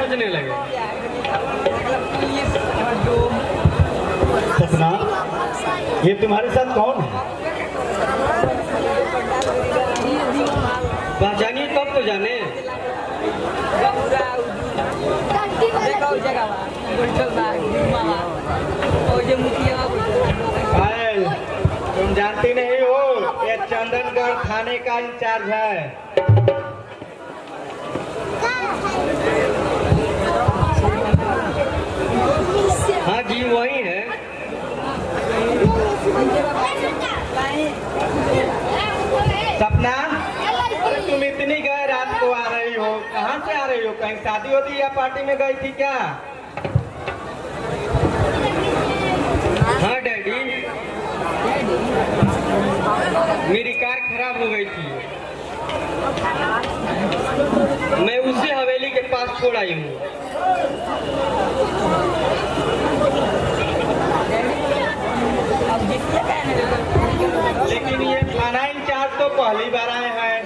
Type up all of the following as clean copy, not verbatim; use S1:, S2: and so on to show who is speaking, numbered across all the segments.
S1: सोचने लगे।
S2: सपना, ये तुम्हारे साथ कौन है?
S1: पहचानिए तब तो जाने।
S2: पायल, तुम जानती नहीं हो ये चंदनगढ़ थाने का इंचार्ज है।
S1: हाँ जी वही है।
S2: सपना, अरे तुम इतनी गए रात को आ रही हो, कहाँ से आ रही हो? कहीं शादी होती या पार्टी में गई थी क्या?
S1: हाँ डैडी, मेरी कार खराब हो गई थी, मैं उसी हवेली के पास छोड़ आई हूँ।
S2: लेकिन ये थाना इंचार्ज तो पहली बार आए हैं,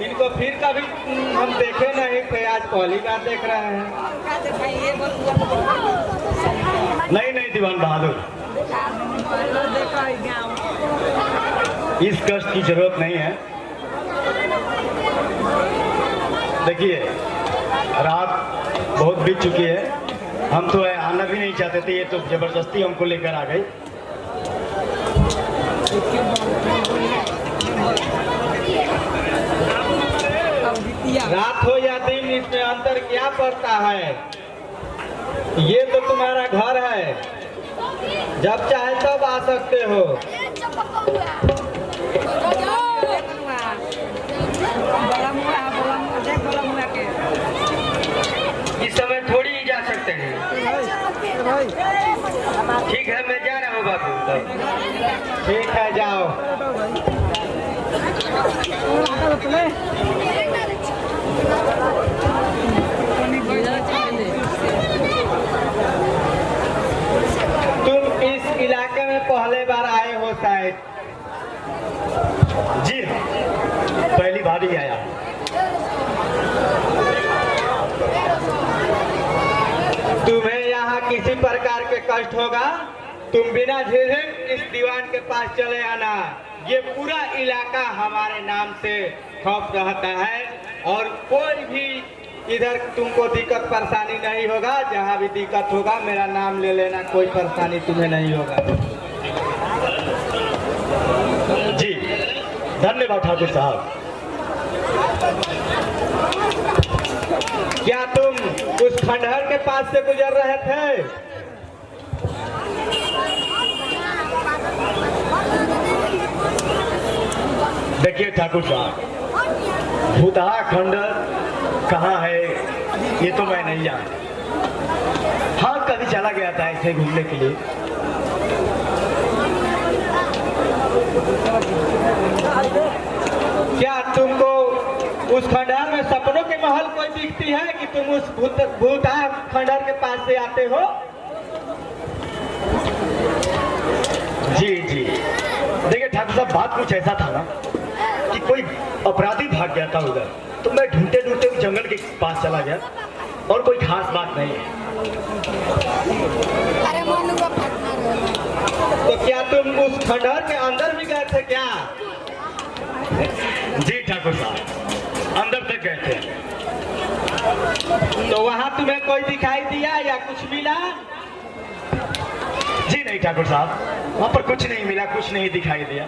S2: इनको फिर कभी हम देखे नहीं थे, आज पहली बार देख रहे हैं। नहीं नहीं दीवान बहादुर, इस कष्ट की जरूरत नहीं है। देखिए, रात बहुत बीत चुकी है, हम तो आना भी नहीं चाहते थे, ये तो जबरदस्ती हमको लेकर आ गई। रात हो या दिन, इसमें अंतर क्या पड़ता है? ये तो तुम्हारा घर है, जब चाहे तब आ सकते हो।
S1: इस समय थोड़ी ही जा सकते हैं। ठीक है, मैं जा रहा हूँ बाबू।
S2: ठीक है, जाओ। तुम इस इलाके में पहले बार आए हो शायद? जी हाँ, पहली बार ही आया। तुम्हें यहाँ किसी प्रकार के कष्ट होगा, तुम बिना झिझक इस दीवान के पास चले आना। ये पूरा इलाका हमारे नाम से खौफ रहता है और कोई भी इधर तुमको दिक्कत परेशानी नहीं होगा। जहाँ भी दिक्कत होगा मेरा नाम ले लेना, कोई परेशानी तुम्हें नहीं होगा। जी धन्यवाद ठाकुर साहब। क्या तुम उस खंडहर के पास से गुजर रहे थे? देखिए ठाकुर साहब, भूतहा खंडहर कहाँ है ये तो मैं नहीं जानता। हाँ, कभी चला गया था ऐसे घूमने के लिए। क्या तुमको उस खंडहर में सपनों के महल कोई दिखती है कि तुम उस भूतहा खंडहर के पास से आते हो? जी जी, देखिए ठाकुर साहब, बात कुछ ऐसा था ना कि कोई अपराधी भाग गया था उधर, तो मैं ढूंढते ढूंढते उस जंगल के पास चला गया और कोई खास बात नहीं है। तो क्या तुम उस खंडहर के अंदर भी गए थे क्या? जी ठाकुर साहब, अंदर तक गए थे। तो वहां तुम्हें कोई दिखाई दिया या कुछ मिला? जी नहीं ठाकुर साहब, वहां पर कुछ नहीं मिला, कुछ नहीं दिखाई दिया।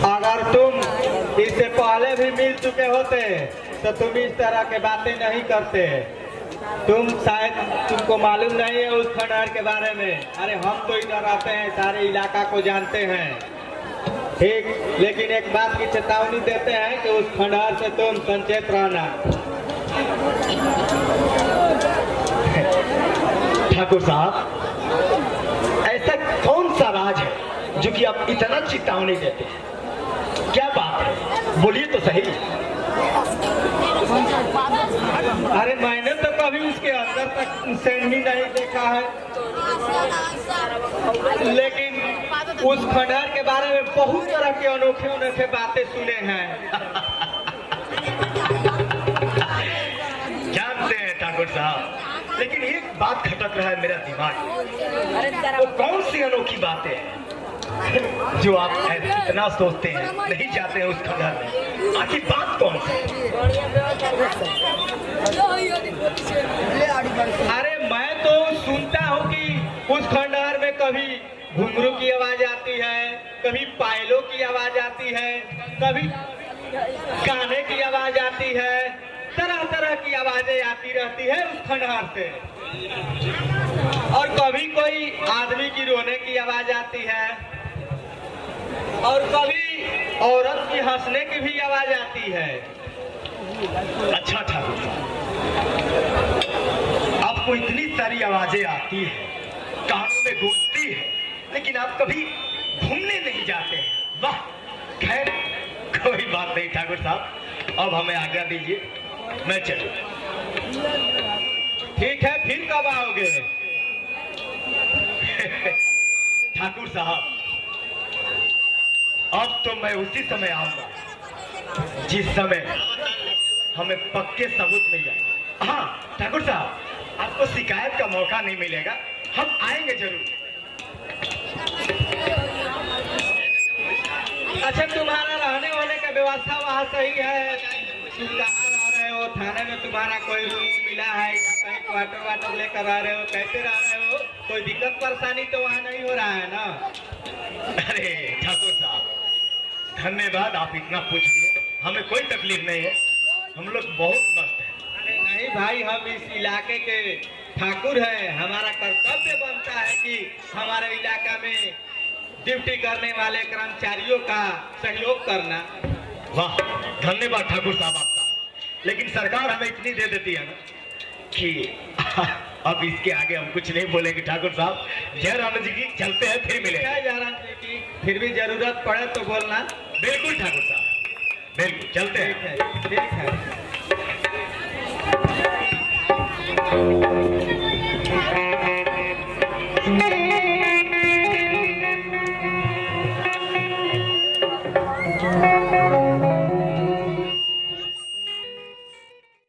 S2: अगर तुम इससे पहले भी मिल चुके होते तो तुम इस तरह के बातें नहीं करते। तुम शायद तुमको मालूम नहीं है उस खंडहर के बारे में। अरे हम तो इधर रहते हैं, सारे इलाका को जानते हैं, ठीक। लेकिन एक बात की चेतावनी देते हैं कि उस खंडहर से तुम सचेत रहना। ठाकुर साहब, ऐसा कौन सा राज है जो कि आप इतना चेतावनी देते हैं? क्या बात है, बोलिए तो सही। अरे मैंने तो कभी उसके अंदर तक सेंड ही नहीं देखा है, लेकिन उस खंडहर के बारे में बहुत तरह के अनोखे अनोखे बातें सुने हैं।
S3: जानते हैं ठाकुर साहब, लेकिन एक बात खटक रहा है मेरा दिमाग। वो कौन सी अनोखी बातें हैं जो आप इतना सोचते हैं, नहीं जाते हैं उस खंडहर में? आखिर बात कौन सी?
S2: अरे मैं तो सुनता हूँ कि उस खंडहर में कभी घुंघरू की आवाज आती है, कभी पायलों की आवाज आती है, कभी गाने की आवाज आती है, तरह तरह की आवाजें आती रहती है उस खंडहर से। और कभी कोई आदमी की रोने की आवाज आती है, और कभी औरत की हंसने की भी आवाज आती है।
S3: अच्छा ठाकुर साहब, आपको इतनी सारी आवाजें आती है, कानों में गूंजती है, लेकिन आप कभी घूमने नहीं जाते हैं। वाह, खैर कोई बात नहीं ठाकुर साहब, अब हमें आज्ञा दीजिए, मैं चलूं।
S2: ठीक है, फिर कब आओगे?
S3: ठाकुर साहब, अब तो मैं उसी समय आऊंगा जिस समय हमें पक्के सबूत मिल जाए। हाँ ठाकुर साहब, आपको शिकायत का मौका नहीं मिलेगा, हम आएंगे जरूर।
S2: अच्छा, तुम्हारा रहने होने का व्यवस्था वहाँ सही है? तुम कहाँ रह रहे हो? थाने में तुम्हारा कोई रूम मिला है या कहीं क्वार्टर वाटर लेकर रह रहे हो? कैसे रह रहे हो? कोई दिक्कत परेशानी तो वहाँ नहीं हो रहा है ना?
S3: अरे ठाकुर साहब, धन्यवाद, आप इतना पूछ लिए, हमें कोई तकलीफ नहीं है, हम लोग बहुत मस्त हैं।
S2: अरे नहीं भाई, हम इस इलाके के ठाकुर हैं, हमारा कर्तव्य बनता है कि हमारे इलाका में ड्यूटी करने वाले कर्मचारियों का सहयोग करना।
S3: वाह, धन्यवाद ठाकुर साहब आपका, लेकिन सरकार हमें इतनी दे देती है ना कि अब इसके आगे हम कुछ नहीं बोलेंगे ठाकुर साहब। जय राम जी की, चलते हैं, फिर मिलेंगे।
S2: जय जयराम जी की, फिर भी जरूरत पड़े तो बोलना।
S3: बिल्कुल ठाकुर साहब, बिल्कुल, चलते हैं।
S2: ठीक है, ठीक है।